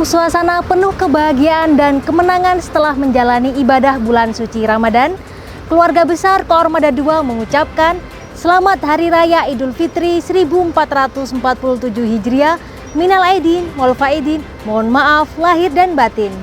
Dalam suasana penuh kebahagiaan dan kemenangan setelah menjalani ibadah bulan suci Ramadan, keluarga besar Koarmada II mengucapkan Selamat Hari Raya Idul Fitri 1447 Hijriah, Minal Aidin, Wal Faidin, mohon maaf lahir dan batin.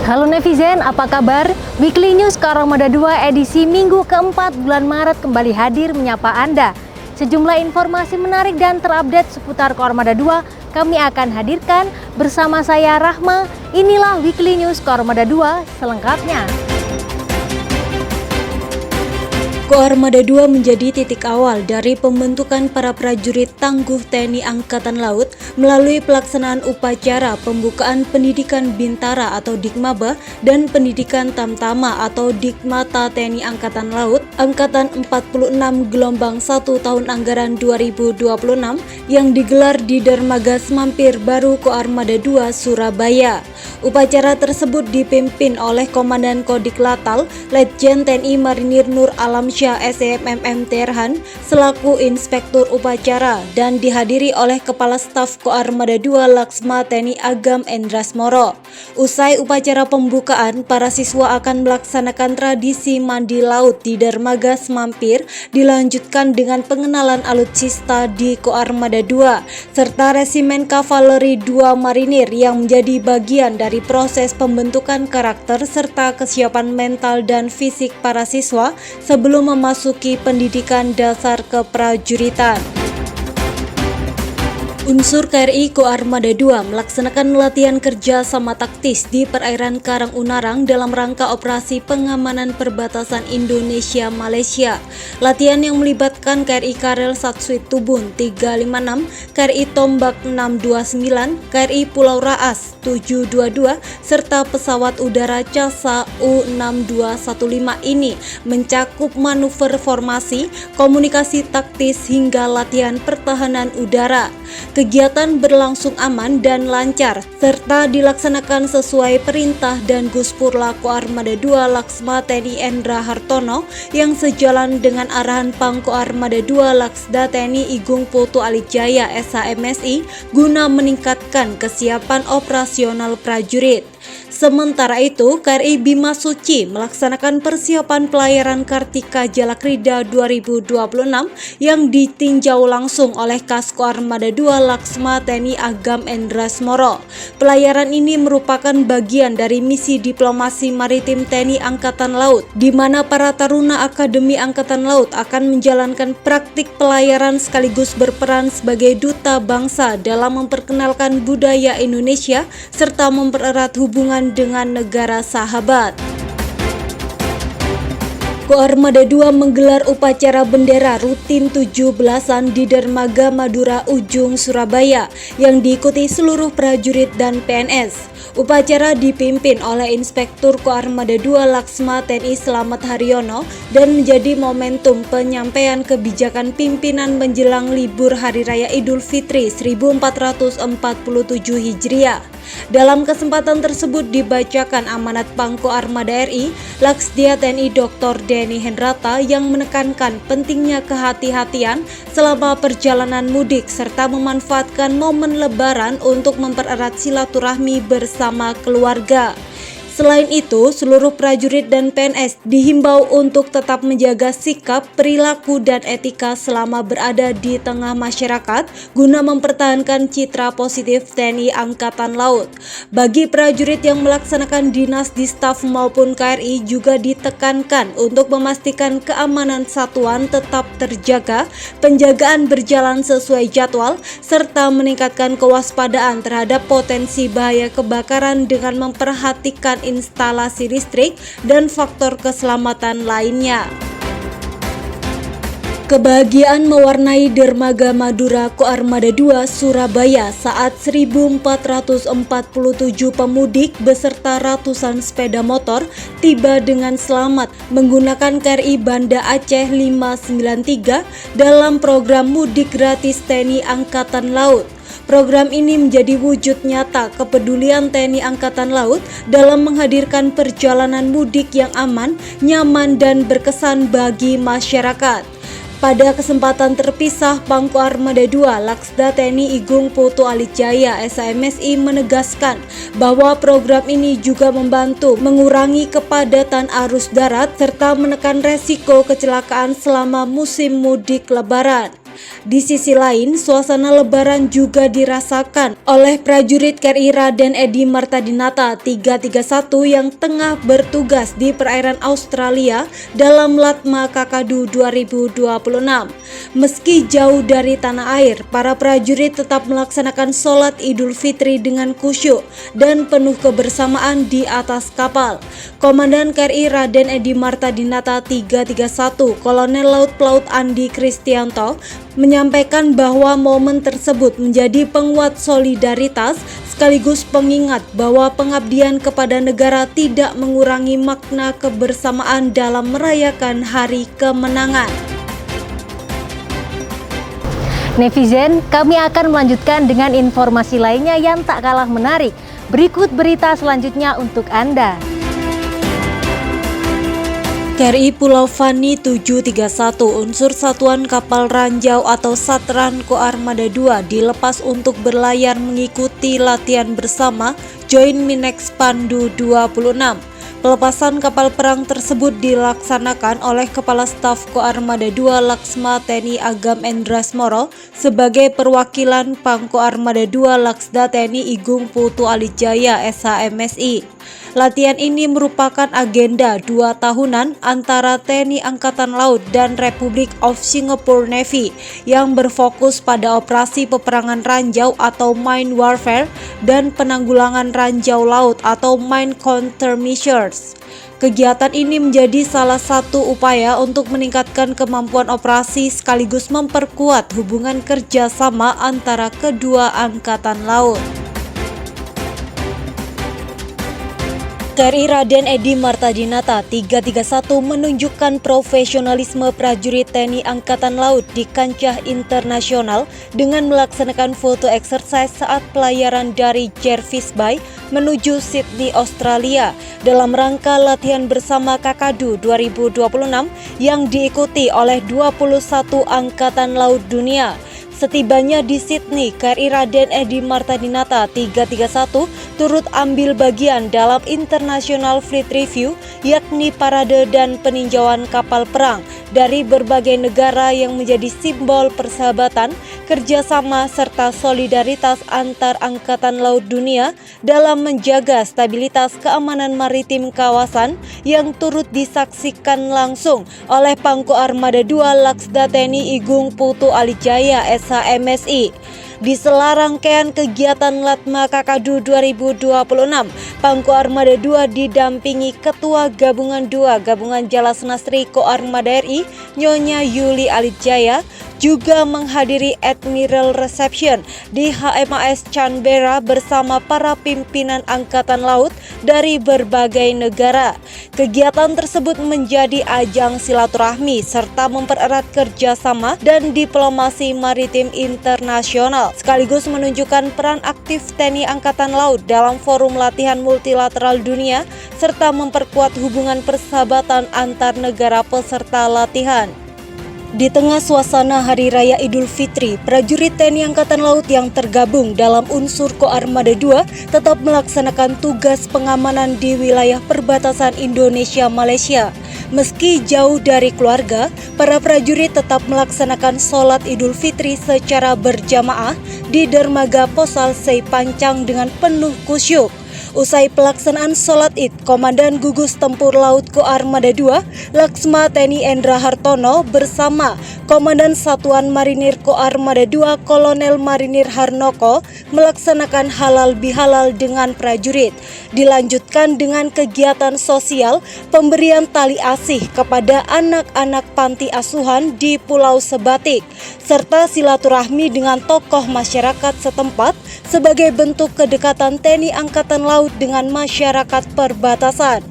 Halo netizen, apa kabar? Weekly News Koarmada II edisi Minggu keempat bulan Maret kembali hadir menyapa Anda. Sejumlah informasi menarik dan terupdate seputar Koarmada II kami akan hadirkan bersama saya Rahma. Inilah Weekly News Koarmada II selengkapnya. Koarmada II menjadi titik awal dari pembentukan para prajurit tangguh TNI Angkatan Laut melalui pelaksanaan upacara pembukaan pendidikan Bintara atau Dikmaba dan pendidikan Tamtama atau Dikmata TNI Angkatan Laut Angkatan 46 gelombang 1 tahun anggaran 2026 yang digelar di Dermaga Semampir Baru Koarmada II Surabaya. Upacara tersebut dipimpin oleh Komandan Kodik Latal Letjen TNI Marinir Nur Alamsyah SMMM Terhan selaku Inspektur Upacara dan dihadiri oleh Kepala Staf Koarmada II Laksma TNI Agam Endras Moro. Usai upacara pembukaan, para siswa akan melaksanakan tradisi mandi laut di Dermaga Semampir, dilanjutkan dengan pengenalan alutsista di Koarmada II serta Resimen Kavaleri II Marinir yang menjadi bagian dari proses pembentukan karakter serta kesiapan mental dan fisik para siswa sebelum memasuki pendidikan dasar keprajuritan. Unsur KRI Koarmada II melaksanakan latihan kerja sama taktis di perairan Karang Unarang dalam rangka operasi pengamanan perbatasan Indonesia-Malaysia. Latihan yang melibatkan KRI Karel Satsuit Tubun 356, KRI Tombak 629, KRI Pulau Raas 722, serta pesawat udara CASA U6215 ini mencakup manuver formasi, komunikasi taktis hingga latihan pertahanan udara. Kegiatan berlangsung aman dan lancar serta dilaksanakan sesuai perintah dan Guspurla Koarmada II Laksma TNI Endra Hartono yang sejalan dengan arahan Pangko Armada II Laksda TNI Igung Putu Alijaya SHMSI guna meningkatkan kesiapan operasional prajurit. Sementara itu, KRI Bima Suci melaksanakan persiapan pelayaran Kartika Jalakrida 2026 yang ditinjau langsung oleh Kasko Armada II Laksma TNI Agam Endras Moro. Pelayaran ini merupakan bagian dari misi diplomasi maritim TNI Angkatan Laut, di mana para taruna Akademi Angkatan Laut akan menjalankan praktik pelayaran sekaligus berperan sebagai duta bangsa dalam memperkenalkan budaya Indonesia serta mempererat hubungan dengan negara sahabat. Koarmada II menggelar upacara bendera rutin 17-an di Dermaga Madura Ujung Surabaya yang diikuti seluruh prajurit dan PNS. Upacara dipimpin oleh Inspektur Koarmada II Laksma TNI Slamet Haryono dan menjadi momentum penyampaian kebijakan pimpinan menjelang libur Hari Raya Idul Fitri 1447 Hijriah. Dalam kesempatan tersebut dibacakan amanat Pangko Armada RI Laksdia TNI Dr. Denny Hendrata yang menekankan pentingnya kehati-hatian selama perjalanan mudik serta memanfaatkan momen lebaran untuk mempererat silaturahmi bersama keluarga. Selain itu, seluruh prajurit dan PNS dihimbau untuk tetap menjaga sikap, perilaku, dan etika selama berada di tengah masyarakat guna mempertahankan citra positif TNI Angkatan Laut. Bagi prajurit yang melaksanakan dinas di staf maupun KRI juga ditekankan untuk memastikan keamanan satuan tetap terjaga, penjagaan berjalan sesuai jadwal, serta meningkatkan kewaspadaan terhadap potensi bahaya kebakaran dengan memperhatikan instalasi listrik dan faktor keselamatan lainnya. Kebahagiaan mewarnai Dermaga Madura Koarmada II Surabaya saat 1447 pemudik beserta ratusan sepeda motor tiba dengan selamat menggunakan KRI Banda Aceh 593 dalam program mudik gratis TNI Angkatan Laut. Program ini menjadi wujud nyata kepedulian TNI Angkatan Laut dalam menghadirkan perjalanan mudik yang aman, nyaman, dan berkesan bagi masyarakat. Pada kesempatan terpisah, Pangko Armada 2 Laksda TNI Igung Putu Alijaya SAMSI menegaskan bahwa program ini juga membantu mengurangi kepadatan arus darat serta menekan resiko kecelakaan selama musim mudik Lebaran. Di sisi lain, suasana Lebaran juga dirasakan oleh prajurit KRI Raden Edi Martadinata 331 yang tengah bertugas di perairan Australia dalam Latma Kakadu 2026. Meski jauh dari tanah air, para prajurit tetap melaksanakan sholat Idul Fitri dengan khusyuk dan penuh kebersamaan di atas kapal. Komandan KRI Raden Edi Martadinata 331 Kolonel Laut Pelaut Andi Kristianto menyampaikan bahwa momen tersebut menjadi penguat solidaritas sekaligus pengingat bahwa pengabdian kepada negara tidak mengurangi makna kebersamaan dalam merayakan hari kemenangan. Netizen, kami akan melanjutkan dengan informasi lainnya yang tak kalah menarik. Berikut berita selanjutnya untuk Anda. KRI Pulau Fani 731 unsur Satuan Kapal Ranjau atau Satran Koarmada 2 dilepas untuk berlayar mengikuti latihan bersama Joint Minex Pandu 26. Pelepasan kapal perang tersebut dilaksanakan oleh Kepala Staf Koarmada 2 Laksma TNI Agam Endrasmoro sebagai perwakilan Pangko Armada 2 Laksda TNI Igung Putu Alijaya SHMSI. Latihan ini merupakan agenda 2 tahunan antara TNI Angkatan Laut dan Republic of Singapore Navy yang berfokus pada operasi peperangan ranjau atau mine warfare dan penanggulangan ranjau laut atau mine countermeasures. Kegiatan ini menjadi salah satu upaya untuk meningkatkan kemampuan operasi sekaligus memperkuat hubungan kerjasama antara kedua angkatan laut. KRI Raden Edi Martadinata 331 menunjukkan profesionalisme prajurit TNI Angkatan Laut di kancah internasional dengan melaksanakan foto exercise saat pelayaran dari Jervis Bay menuju Sydney, Australia dalam rangka latihan bersama Kakadu 2026 yang diikuti oleh 21 Angkatan Laut Dunia. Setibanya di Sydney, KRI Raden Edi Martadinata 331 turut ambil bagian dalam International Fleet Review, yakni parade dan peninjauan kapal perang dari berbagai negara yang menjadi simbol persahabatan, kerjasama, serta solidaritas antar angkatan laut dunia dalam menjaga stabilitas keamanan maritim kawasan yang turut disaksikan langsung oleh Pangko Armada 2 Laksda TNI Igung Putu Alijaya SHMSI. Di sela rangkaian kegiatan Latma Kakadu 2026, Pangko Armada 2 didampingi Ketua Gabungan 2 Gabungan Jalas Nasri Koarmada RI, Nyonya Yuli Alijaya, juga menghadiri Admiral Reception di HMAS Canberra bersama para pimpinan Angkatan Laut dari berbagai negara. Kegiatan tersebut menjadi ajang silaturahmi serta mempererat kerjasama dan diplomasi maritim internasional, sekaligus menunjukkan peran aktif TNI Angkatan Laut dalam forum latihan multilateral dunia serta memperkuat hubungan persahabatan antar negara peserta latihan. Di tengah suasana Hari Raya Idul Fitri, prajurit TNI Angkatan Laut yang tergabung dalam unsur Koarmada 2 tetap melaksanakan tugas pengamanan di wilayah perbatasan Indonesia-Malaysia. Meski jauh dari keluarga, para prajurit tetap melaksanakan sholat Idul Fitri secara berjamaah di dermaga Posal Sei Pancang dengan penuh khusyuk. Usai pelaksanaan sholat Id, Komandan Gugus Tempur Laut Koarmada 2 Laksma TNI Endra Hartono bersama Komandan Satuan Marinir Koarmada 2 Kolonel Marinir Harnoko melaksanakan halal bihalal dengan prajurit. Dilanjutkan dengan kegiatan sosial pemberian tali asih kepada anak-anak panti asuhan di Pulau Sebatik, serta silaturahmi dengan tokoh masyarakat setempat sebagai bentuk kedekatan TNI Angkatan Laut dengan masyarakat perbatasan.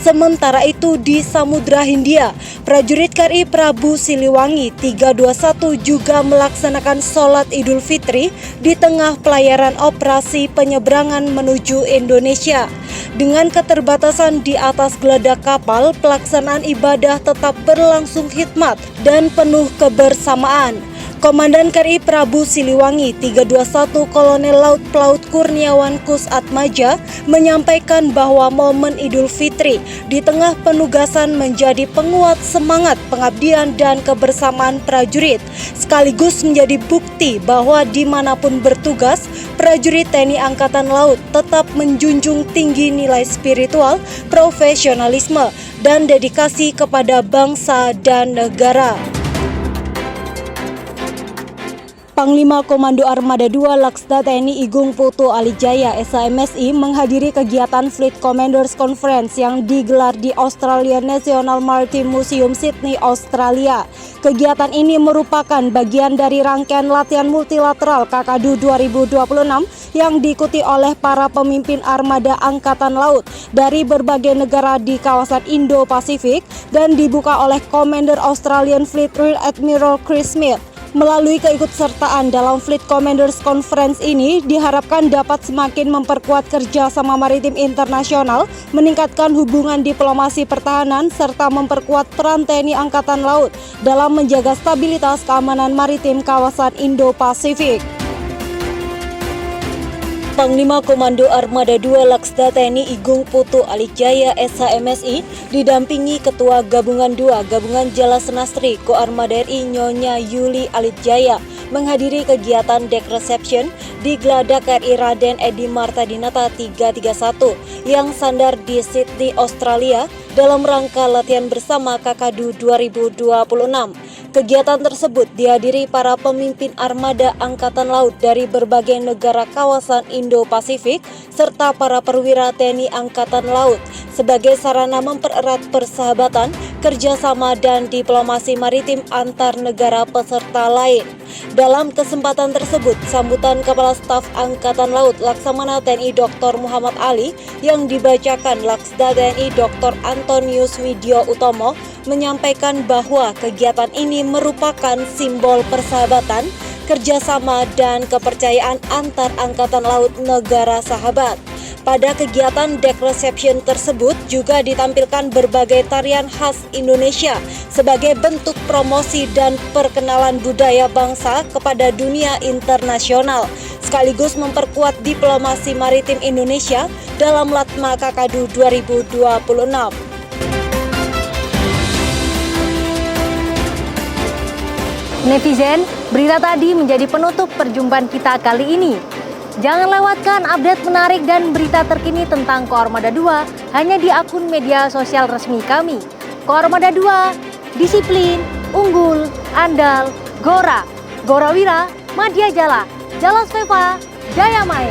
Sementara itu di Samudra Hindia, prajurit KRI Prabu Siliwangi 321 juga melaksanakan sholat Idul Fitri di tengah pelayaran operasi penyeberangan menuju Indonesia. Dengan keterbatasan di atas geladak kapal, pelaksanaan ibadah tetap berlangsung hikmat dan penuh kebersamaan. Komandan KRI Prabu Siliwangi 321 Kolonel Laut Pelaut Kurniawan Kus Atmaja menyampaikan bahwa momen Idul Fitri di tengah penugasan menjadi penguat semangat pengabdian dan kebersamaan prajurit, sekaligus menjadi bukti bahwa dimanapun bertugas, prajurit TNI Angkatan Laut tetap menjunjung tinggi nilai spiritual, profesionalisme, dan dedikasi kepada bangsa dan negara. Panglima Komando Armada 2 Laksda TNI Igung Putu Alijaya (SAMSI) menghadiri kegiatan Fleet Commanders Conference yang digelar di Australian National Maritime Museum Sydney, Australia. Kegiatan ini merupakan bagian dari rangkaian latihan multilateral KKDU 2026 yang diikuti oleh para pemimpin armada Angkatan Laut dari berbagai negara di kawasan Indo-Pasifik dan dibuka oleh Commander Australian Fleet Rear Admiral Chris Smith. Melalui keikutsertaan dalam Fleet Commanders Conference ini diharapkan dapat semakin memperkuat kerjasama maritim internasional, meningkatkan hubungan diplomasi pertahanan, serta memperkuat peran TNI Angkatan Laut dalam menjaga stabilitas keamanan maritim kawasan Indo-Pasifik. Panglima Komando Armada 2 Laksda TNI Igung Putu Alijaya (SAMSI) didampingi Ketua Gabungan 2 Gabungan Jala Senastri Ko Armada RI Nyonya Yuli Alijaya menghadiri kegiatan deck reception di Geladak KRI Raden Edi Martadinata 331 yang sandar di Sydney, Australia dalam rangka latihan bersama KKDU 2026. Kegiatan tersebut dihadiri para pemimpin armada Angkatan Laut dari berbagai negara kawasan Indo-Pasifik serta para perwira TNI Angkatan Laut sebagai sarana mempererat persahabatan, kerjasama dan diplomasi maritim antar negara peserta lain. Dalam kesempatan tersebut, sambutan Kepala Staf Angkatan Laut Laksamana TNI Dr. Muhammad Ali yang dibacakan Laksda TNI Dr. Antonius Widyo Utomo menyampaikan bahwa kegiatan ini merupakan simbol persahabatan, kerjasama, dan kepercayaan antar Angkatan Laut negara sahabat. Pada kegiatan deck reception tersebut juga ditampilkan berbagai tarian khas Indonesia sebagai bentuk promosi dan perkenalan budaya bangsa kepada dunia internasional, sekaligus memperkuat diplomasi maritim Indonesia dalam Latma KKDU 2026. Netizen, berita tadi menjadi penutup perjumpaan kita kali ini. Jangan lewatkan update menarik dan berita terkini tentang Koarmada 2 hanya di akun media sosial resmi kami. Koarmada 2, disiplin, unggul, andal, Gorawira, Madya Jala, Jala Sveva, Jaya Mae.